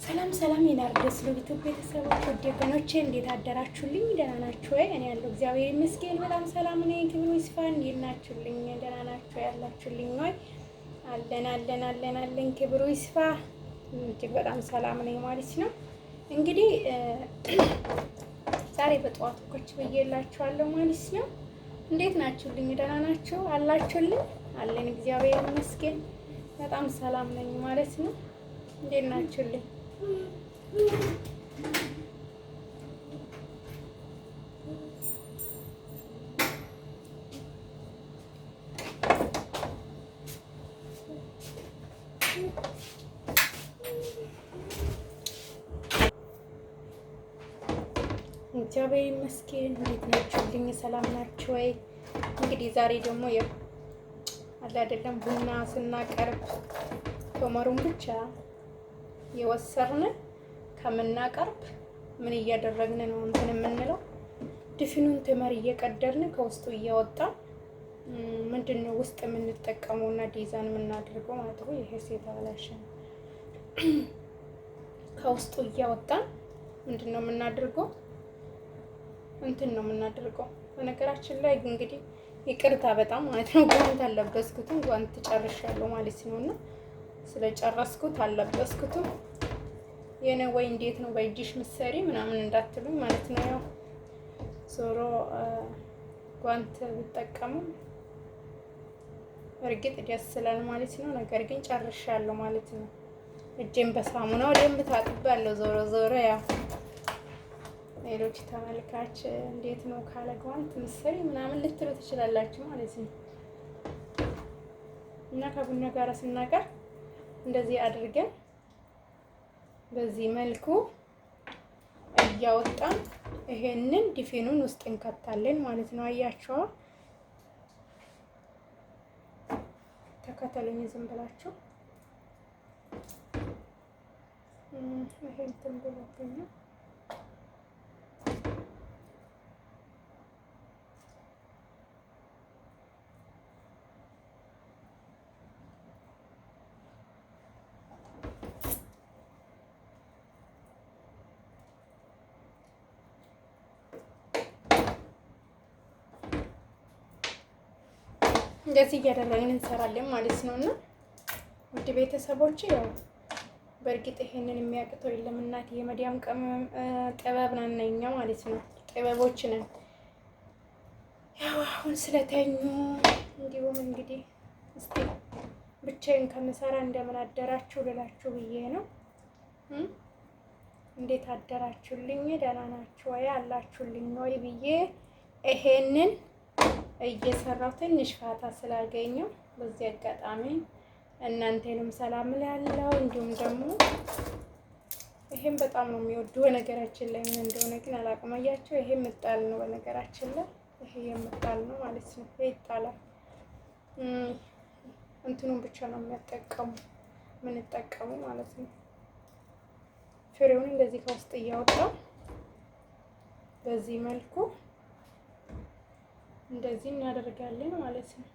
ሰላም ሰላም የናርዶስ ዩቲዩብ ቤተሰቦች ውድ ወገኖቼ እንዴት አደራችሁልኝ? ደህና ናችሁ ወይ? እኔ ያለው እግዚአብሔር ይመስገን በጣም ሰላም ነኝ። ክብሩ ይስፋ። እንዴት ናችሁልኝ? ደህና ናችሁ ያላችሁልኝ ወይ? አለን ክብሩ ይስፋ። እጅግ በጣም ሰላም ነኝ ማለት ነው። እንግዲህ ዛሬ በጠዋቱ ኮች ብዬላችኋለሁ ማለት ነው። እንዴት ናችሁልኝ? ደህና ናችሁ አላችሁልኝ? አለን እግዚአብሔር ይመስገን በጣም ሰላም ነኝ ማለት ነው። እንዴት ናችሁልኝ? እግዚአብሔር ይመስገን። እንዴት ናችሁልኝ? ሰላም ናችሁ ወይ? እንግዲህ ዛሬ ደግሞ ያው አለ አይደለም ቡና ስናቀርብ ቶመሩን ብቻ የወሰርን ከምናቀርብ ምን እያደረግን ነው እንትን የምንለው ድፍኑን ተመር እየቀደርን ከውስጡ እያወጣን ምንድነው ውስጥ የምንጠቀመውና ዲዛይን የምናደርገው ማለት ነው። ይሄ ሴት አላሽ ከውስጡ እያወጣን ምንድነው የምናደርገው እንትን ነው የምናደርገው። በነገራችን ላይ እንግዲህ ይቅርታ በጣም ማለት ነው ጓንት አለበስኩትም ጓንት ጨርሻለሁ ማለት ነውና ስለጨረስኩት አለበስኩትም የኔ ወይ እንዴት ነው በእጅሽ ምሰሪ ምናምን እንዳትሉኝ ማለት ነው። ያው ዞሮ ጓንት ብጠቀሙ እርግጥ ደስ ይላል ማለት ነው። ነገር ግን ጨርሻለሁ ማለት ነው። እጄን በሳሙና ወደም ታጥባለሁ። ዞሮ ያው ሌሎች ተመልካች እንዴት ነው ካለ ጓንት ምሰሪ ምናምን ልትሉ ትችላላችሁ ማለት ነው። እና ከቡና ጋር ስናቀር እንደዚህ አድርገን በዚህ መልኩ እያወጣን ይሄንን ዲፊኑን ውስጥ እንከታለን ማለት ነው። አያችኋ? ተከተሉኝ ዝም ብላችሁ። ይሄን እንትን ብሎብኛል። እንደዚህ እያደረግን እንሰራለን ማለት ነው። እና ውድ ቤተሰቦች ያው በእርግጥ ይሄንን የሚያቅተው የለም። እናት የመዲያም ቅመም ጥበብ ነን እኛ ማለት ነው። ጥበቦች ነን። ያው አሁን ስለተኙ እንዲሁም እንግዲህ እስቲ ብቻዬን ከምሰራ እንደምን አደራችሁ ልላችሁ ብዬ ነው። እንዴት አደራችሁልኝ? ደህና ናችሁ ወይ አላችሁልኝ ወይ ብዬ ይሄንን እየሰራሁ ትንሽ ፋታ ስላገኘው በዚህ አጋጣሚ እናንተንም ሰላም እላለሁ። እንዲሁም ደግሞ ይሄን በጣም ነው የሚወዱ በነገራችን ላይ ምን እንደሆነ ግን አላውቅም። አያችሁ ይሄ ምጣል ነው በነገራችን ላይ ይሄ የምጣል ነው ማለት ነው። ይሄ ይጣላል። እንትኑን ብቻ ነው የምንጠቀሙ ማለት ነው። ፍሬውን እንደዚህ ከውስጥ እያወጣው በዚህ መልኩ እንደዚህ እናደርጋለን ማለት ነው።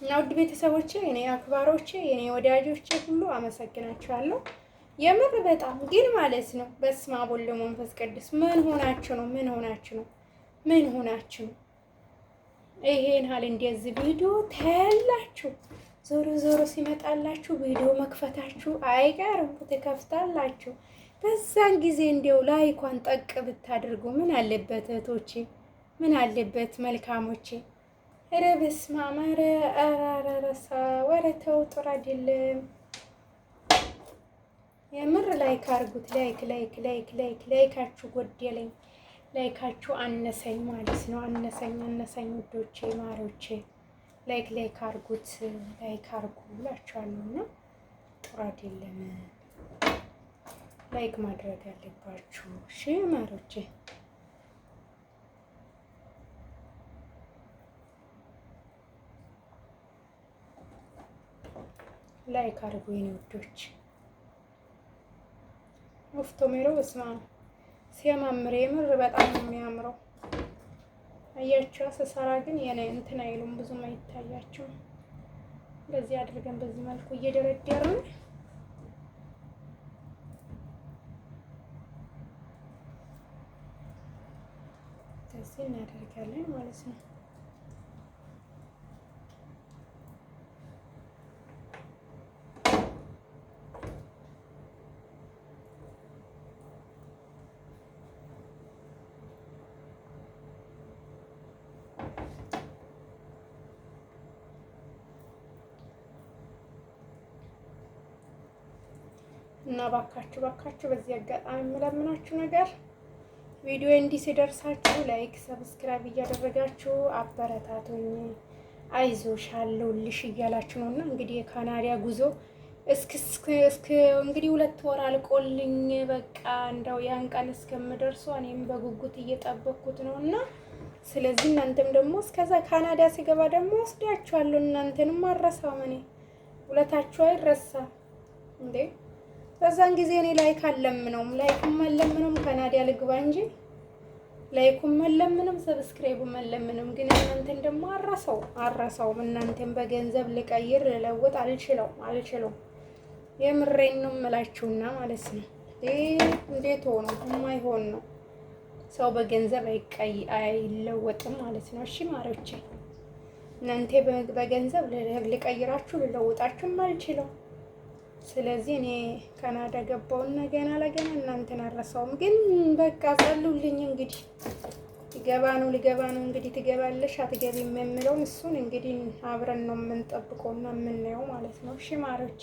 እና ውድ ቤተሰቦቼ የኔ አክባሮቼ የኔ ወዳጆቼ ሁሉ አመሰግናችኋለሁ። የምር በጣም ግን ማለት ነው። በስመ አብ ወወልድ ወመንፈስ ቅዱስ ምን ሆናችሁ ነው? ይሄን ሀል እንደዚህ ቪዲዮ ታያላችሁ። ዞሮ ሲመጣላችሁ ቪዲዮ መክፈታችሁ አይቀርም፣ ትከፍታላችሁ። በዛን ጊዜ እንዲያው ላይኳን ጠቅ ብታደርጉ ምን አለበት እህቶቼ፣ ምን አለበት መልካሞቼ። ኧረ በስመ አብ ኧረ ተው ጥሩ አይደለም። የምር ላይክ አድርጉት። ላይካችሁ ጎደለኝ፣ ላይካችሁ አነሰኝ ማለት ነው። አነሰኝ ውዶቼ ማሮቼ ላይክ አርጉት፣ ላይክ አርጉ ብላችኋለሁ። እና ጥሩ አይደለም፣ ላይክ ማድረግ አለባችሁ። እሺ ማሮቼ፣ ላይክ አርጉ የኔ ውዶች። ቶሜሮ በስመ አብ ሲያማምር የምር በጣም ነው የሚያምረው። አያችሁ ስሰራ ግን የኔ እንትን አይሉም ብዙም አይታያችሁም። በዚህ አድርገን በዚህ መልኩ እየደረደርን ከዚህ እናደርጋለን ማለት ነው። እና ባካችሁ በዚህ አጋጣሚ የምለምናችሁ ነገር ቪዲዮ እንዲህ ሲደርሳችሁ ላይክ፣ ሰብስክራይብ እያደረጋችሁ አበረታቱኝ። አይዞሽ አለሁልሽ እያላችሁ ነውና እንግዲህ የካናዳ ጉዞ እስከ እንግዲህ 2 ወር አልቆልኝ በቃ እንደው ያን ቀን እስከምደርሱ እኔም በጉጉት እየጠበቅኩት ነውና ስለዚህ እናንተም ደግሞ እስከዛ ካናዳ ሲገባ ደግሞ ወስዳችኋለሁ። እናንተንም አረሳም እኔ ውለታችሁ አይረሳ እንዴ። በዛን ጊዜ እኔ ላይክ አለምነውም ካናዳ ልግባ እንጂ ላይኩም አለምንም ሰብስክራይብም አለምንም። ግን እናንተን ደግሞ አረሳው እናንተን በገንዘብ ልቀይር ልለውጥ አልችለው። የምሬን ነው የምላችሁና ማለት ነው። እንዴት ሆኖ የማይሆን ነው። ሰው በገንዘብ አይለወጥም ማለት ነው። እሺ ማሮቼ እናንተ በገንዘብ ልቀይራችሁ ልለውጣችሁም አልችለው። ስለዚህ እኔ ካናዳ ገባውና ገና ለገና እናንተን አረሳውም። ግን በቃ ጸልዩልኝ። እንግዲህ ልገባ ነው እንግዲህ ትገባለሽ አትገቢም የምለውን እሱን እንግዲህ አብረን ነው የምንጠብቀውና የምናየው ማለት ነው። እሺ ማሮች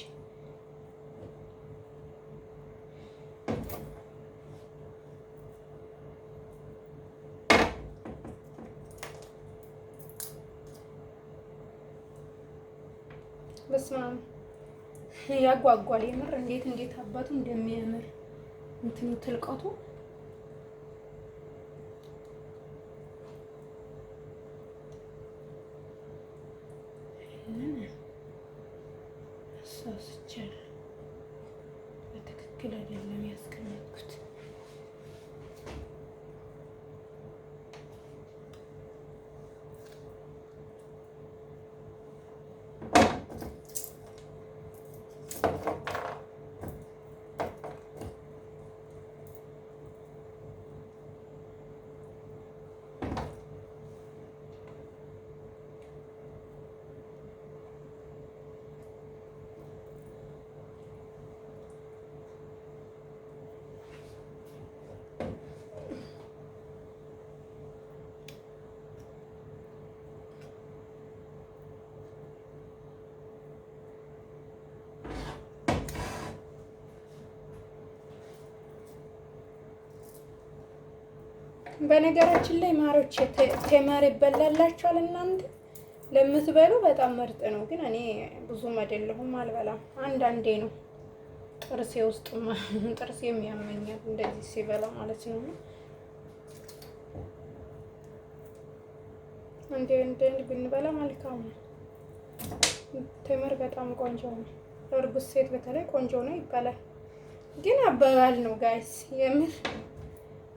በስመ አብ ያጓጓል የምር እንዴት አባቱ እንደሚያምር እንትኑ ትልቀቱ ሳስቻል በትክክል አይደለም ያስቀመጥኩት። በነገራችን ላይ ማሮች ቴምር ይበላላችኋል። እናንተ ለምትበሉ በጣም ምርጥ ነው። ግን እኔ ብዙም አይደለሁም አልበላም። አንዳንዴ ነው ጥርሴ የሚያመኛል እንደዚህ ሲበላ ማለት ነው። እንደ ብንበላ መልካም ነው። ቴምር በጣም ቆንጆ ነው። ለእርጉዝ ሴት በተለይ ቆንጆ ነው ይባላል። ግን አባባል ነው ጋይስ የምር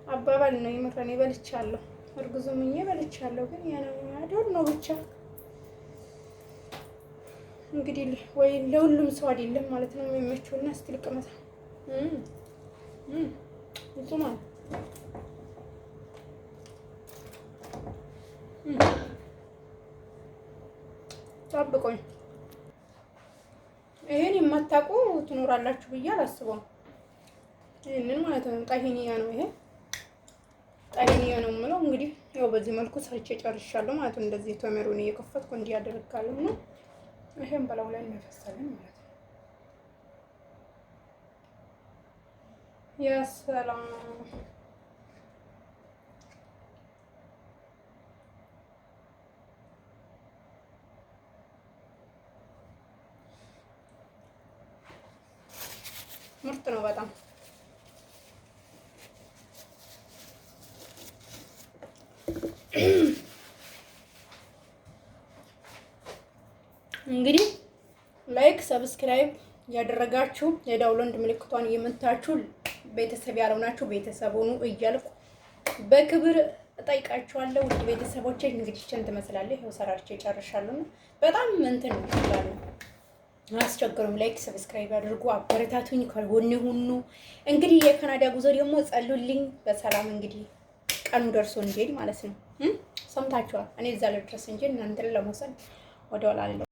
አባባል ነው። የምረን በልቻለሁ፣ እርጉዝም ሆኜ በልቻለሁ። ግን ያለው ነው ብቻ እንግዲህ ወይ ለሁሉም ሰው አይደለም ማለት ነው የሚመቸውና እስቲ ልቅመታ ይතුማል ጠብቆኝ ይሄን የማታውቁ ትኖራላችሁ ብዬ አላስበውም። ይሄንን ማለት ነው ጣሂኒያ ነው ይሄ ጣሂኒያ ነው የምለው። እንግዲህ ያው በዚህ መልኩ ሰርቼ ጨርሻለሁ ማለት ነው። እንደዚህ ቴምሩን እየከፈትኩ እንዲያደርጋለሁ ነው። ይሄን በላው ላይ እናፈሳለን ማለት ነው። ያ ሰላም ምርጥ ነው በጣም። እንግዲህ ላይክ ሰብስክራይብ ያደረጋችሁ የዳውንሎድ ምልክቷን የምታችሁ ቤተሰብ ያልሆናችሁ ቤተሰብ ሁኑ እያልኩ በክብር እጠይቃችኋለሁ። ውድ ቤተሰቦቼ እንግዲህ ይችን ትመስላለች። ይኸው ሰራርቼ ጨርሻለሁ። በጣም እንትን ይላሉ አያስቸግሩም። ላይክ ሰብስክራይብ አድርጉ፣ አበረታቱኝ፣ ከጎኔ ሁኑ። እንግዲህ የካናዳ ጉዞ ደግሞ ጸሉልኝ በሰላም እንግዲህ ቀኑ ደርሶ እንዲሄድ ማለት ነው። ሰምታችኋል። እኔ እዛ ልድረስ እንጂ እናንተን ለመውሰድ ወደኋላ